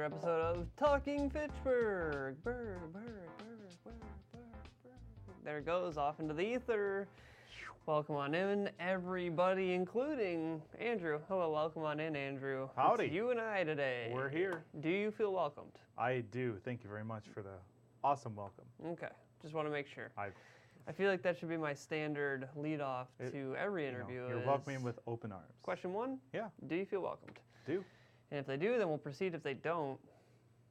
another episode of Talking Fitchburg. There it goes, off into the ether. Welcome on in, everybody, including Andrew. Hello, welcome on in, Andrew. Howdy. It's you and I today. We're here. Do you feel welcomed? I do. Thank you very much for the awesome welcome. Okay, just want to make sure. I feel like that should be my standard lead-off to every interview. You're welcoming with open arms. Question one? Yeah. Do you feel welcomed? Do. And if they do, then we'll proceed. If they don't,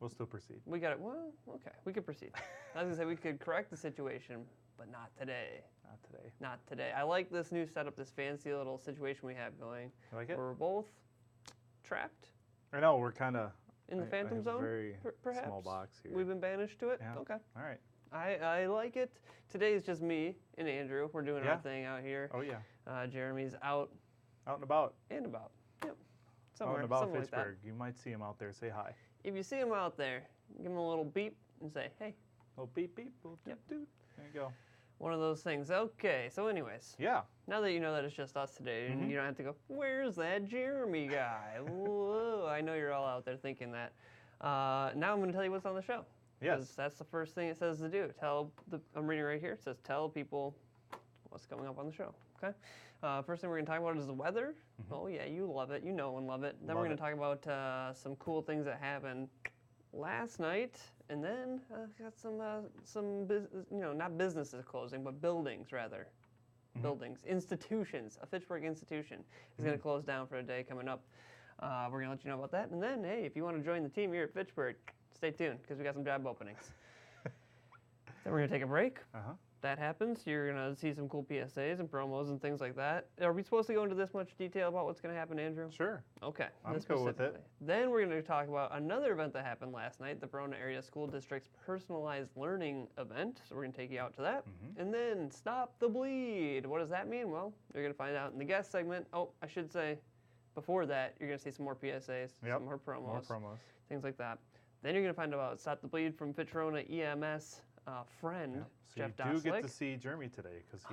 we'll still proceed. we got it. Well, okay, we could proceed. I was gonna say we could correct the situation, but not today. Not today. Not today. I like this new setup, this fancy little situation we have going. You like it? Where we're both trapped I know, we're kind of in the phantom zone. Very perhaps small box here. We've been banished to it. Yeah. Okay. All right. I like it. Today is just me and Andrew. We're doing our thing out here. Oh yeah. Jeremy's out and about. and about. Yep. Out and about somewhere Fitchburg. like that. You might see him out there. Say hi. If you see him out there, give him a little beep and say, hey. Oh beep beep. Little doot, Yep. doot. There you go. One of those things. Okay, so anyways. Yeah. Now that you know that it's just us today, and you don't have to go, where's that Jeremy guy? Whoa, I know you're all out there thinking that. Now I'm going to tell you what's on the show. Yes. 'Cause that's the first thing it says to do. I'm reading right here. It says tell people what's coming up on the show. Okay. First thing we're going to talk about is the weather. Oh yeah, you love it. You know and love it. Then we're going to talk about some cool things that happened last night, and then got some business, not businesses closing, but buildings rather. Buildings, institutions. A Fitchburg institution is going to close down for a day coming up. We're going to let you know about that. And then, hey, if you want to join the team here at Fitchburg, stay tuned because we got some job openings. Then we're going to take a break. That happens. You're going to see some cool PSAs and promos and things like that. Are we supposed to go into this much detail about what's going to happen, Andrew? Sure. Okay. I'm cool with it. Then we're going to talk about another event that happened last night, the Verona Area School District's personalized learning event. So we're going to take you out to that. And then Stop the Bleed. What does that mean? Well, you're going to find out in the guest segment. Oh, I should say, before that, you're going to see some more PSAs, some more promos, things like that. Then you're going to find out Stop the Bleed from Fitch-Verona EMS friend, so Jeff you do Doslick. get to see Jeremy today because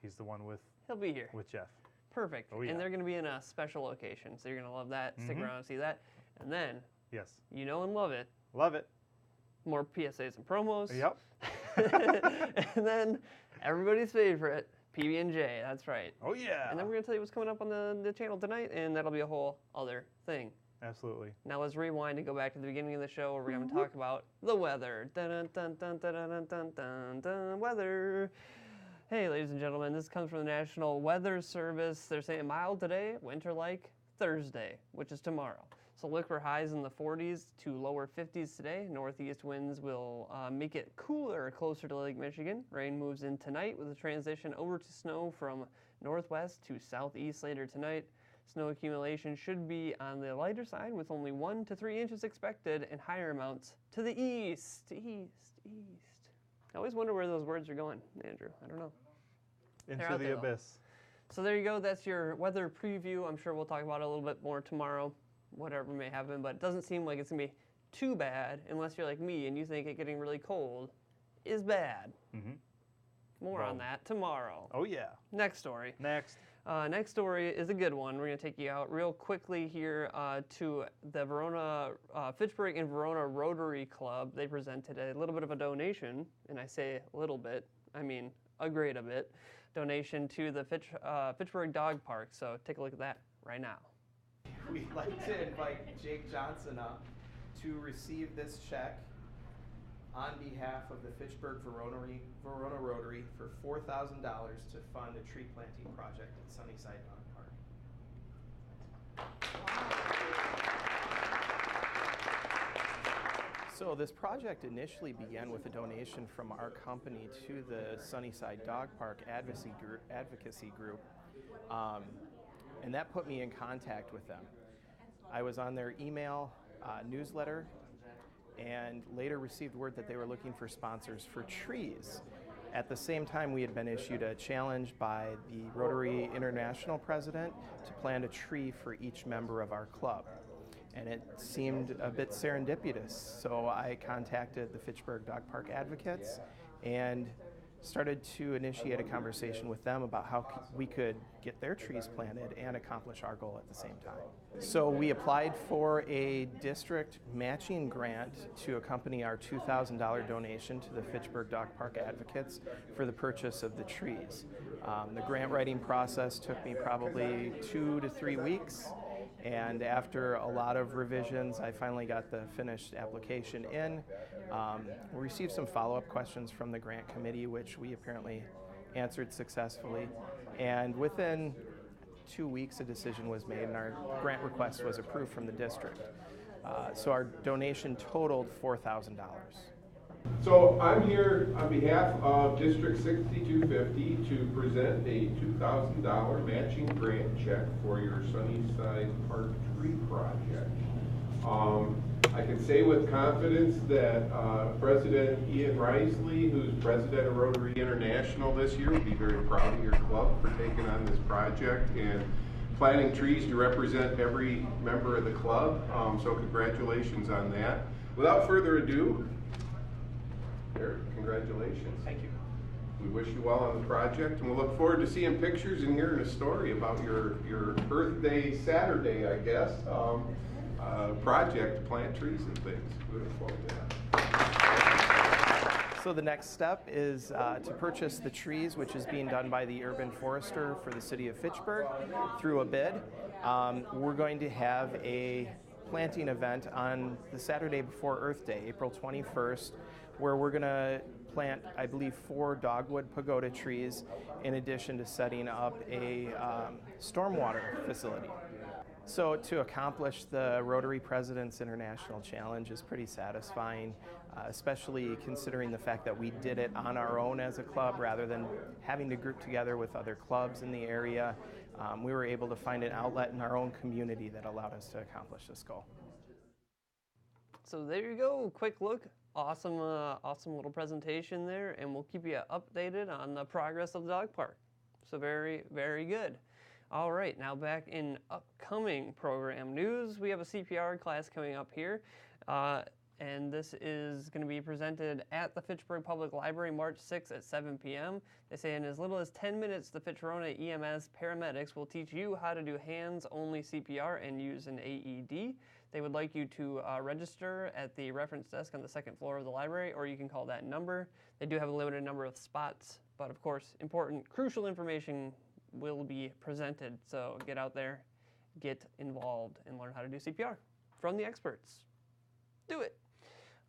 he's the one with He'll be here. with Jeff. Perfect. Oh, yeah. And they're going to be in a special location, so you're going to love that. Stick around and see that. And then, Yes. you know and love it, Love it. more PSAs and promos. Yep. And then, everybody's favorite, PB&J. That's right. Oh yeah. And then we're going to tell you what's coming up on the channel tonight, and that'll be a whole other thing. Absolutely. Now let's rewind and go back to the beginning of the show where we're going to talk about the weather. Dun, dun, dun, dun, dun, dun, dun, dun, weather. Hey, ladies and gentlemen, this comes from the National Weather Service. They're saying mild today, winter-like Thursday, which is tomorrow. So look for highs in the 40s to lower 50s today. Northeast winds will make it cooler closer to Lake Michigan. Rain moves in tonight with a transition over to snow from northwest to southeast later tonight. Snow accumulation should be on the lighter side with only 1 to 3 inches expected and higher amounts to the east. East. I always wonder where those words are going, Andrew. I don't know. Into the abyss. So there you go. That's your weather preview. I'm sure we'll talk about it a little bit more tomorrow, whatever may happen, but it doesn't seem like it's going to be too bad unless you're like me and you think it getting really cold is bad. More on that tomorrow. Oh yeah. Next story. Next story is a good one. We're going to take you out real quickly here to the Verona, Fitchburg and Verona Rotary Club. They presented a little bit of a donation, and I say a little bit, I mean a great a bit, donation to the Fitchburg Dog Park. So take a look at that right now. We'd like to invite Jake Johnson up to receive this check on behalf of the Fitchburg Verona Rotary for $4,000 to fund a tree planting project at Sunnyside Dog Park. So this project initially began with a donation from our company to the Sunnyside Dog Park advocacy group, and that put me in contact with them. I was on their email newsletter and later received word that they were looking for sponsors for trees. At the same time, we had been issued a challenge by the Rotary International president to plant a tree for each member of our club. And it seemed a bit serendipitous, so I contacted the Fitchburg Dog Park advocates and started to initiate a conversation with them about how we could get their trees planted and accomplish our goal at the same time. So we applied for a district matching grant to accompany our $2,000 donation to the Fitchburg Dog Park Advocates for the purchase of the trees. The grant writing process took me probably 2 to 3 weeks, and after a lot of revisions, I finally got the finished application in. We received some follow-up questions from the grant committee, which we apparently answered successfully, and within 2 weeks a decision was made and our grant request was approved from the district. So our donation totaled $4,000. So I'm here on behalf of District 6250 to present a $2,000 matching grant check for your Sunnyside Park tree project. I can say with confidence that President Ian Risley, who's president of Rotary International this year, will be very proud of your club for taking on this project and planting trees to represent every member of the club. So congratulations on that. Without further ado, Eric, congratulations. Thank you. We wish you well on the project, and we'll look forward to seeing pictures and hearing a story about your Earth Day Saturday, I guess, project to plant trees and things. We look forward to that. So the next step is to purchase the trees, which is being done by the urban forester for the city of Fitchburg through a bid. We're going to have a planting event on the Saturday before Earth Day, April 21st, where we're going to plant, I believe, 4 dogwood pagoda trees in addition to setting up a stormwater facility. So to accomplish the Rotary President's International Challenge is pretty satisfying, especially considering the fact that we did it on our own as a club rather than having to group together with other clubs in the area. We were able to find an outlet in our own community that allowed us to accomplish this goal. So there you go, quick look. Awesome, awesome little presentation there, and we'll keep you updated on the progress of the dog park. So very, very good. All right, now back in upcoming program news, we have a CPR class coming up here, and this is going to be presented at the Fitchburg Public Library March 6th at 7 p.m. They say in as little as 10 minutes, the Fitchverona EMS paramedics will teach you how to do hands-only CPR and use an AED. They would like you to register at the reference desk on the second floor of the library, or you can call that number. They do have a limited number of spots, but of course, important, crucial information will be presented. So get out there, get involved, and learn how to do CPR from the experts. Do it.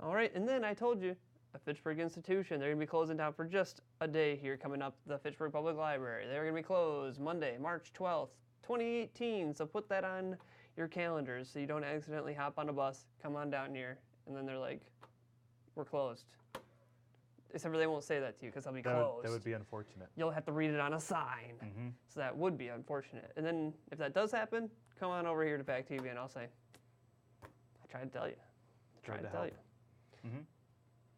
All right, and then I told you, a Fitchburg institution, they're going to be closing down for just a day here coming up, the Fitchburg Public Library. They're going to be closed Monday, March 12th, 2018, so put that on your calendars so you don't accidentally hop on a bus, come on down here, and then they're like, we're closed. Except for they won't say that to you because they'll be closed. That would be unfortunate. You'll have to read it on a sign. Mm-hmm. So that would be unfortunate. And then if that does happen, come on over here to Back TV and I'll say, I tried to tell you. I tried to tell you. Mm-hmm.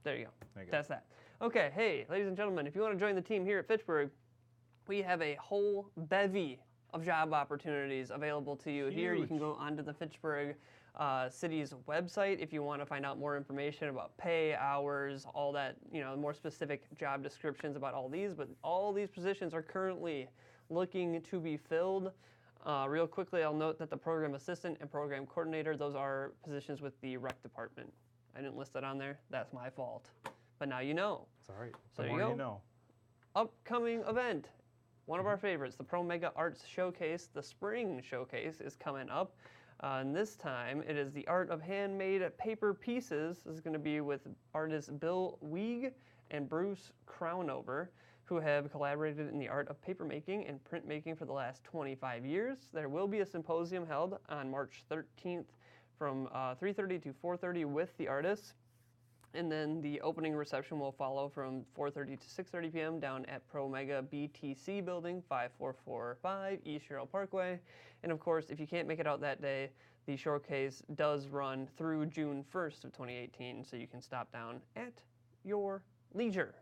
There you go. There you go. That's that. Okay, hey, ladies and gentlemen, if you want to join the team here at Fitchburg, we have a whole bevy of job opportunities available to you. Here you can go onto the Fitchburg city's website if you want to find out more information about pay, hours, all that, more specific job descriptions about all these, but all these positions are currently looking to be filled. Real quickly, I'll note that the program assistant and program coordinator, those are positions with the rec department. I didn't list that on there. That's my fault. But now you know. It's all right. So The there more you you go. know. Upcoming event. One of our favorites, the Promega Arts Showcase, the Spring Showcase, is coming up. And this time, it is the art of handmade paper pieces. This is going to be with artists Bill Weig and Bruce Crownover, who have collaborated in the art of papermaking and printmaking for the last 25 years. There will be a symposium held on March 13th from 3:30 to 4:30 with the artists. And then the opening reception will follow from 4:30 to 6:30 p.m. down at Promega BTC Building, 5445 East Sherrill Parkway. And of course, if you can't make it out that day, the showcase does run through June 1st of 2018, so you can stop down at your leisure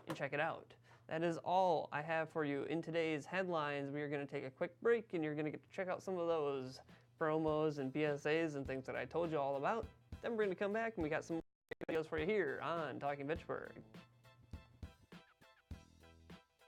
and check it out. That is all I have for you in today's headlines. We are going to take a quick break, and you're going to get to check out some of those promos and BSAs and things that I told you all about. Then we're going to come back, and we got some videos for you here on Talking Fitchburg.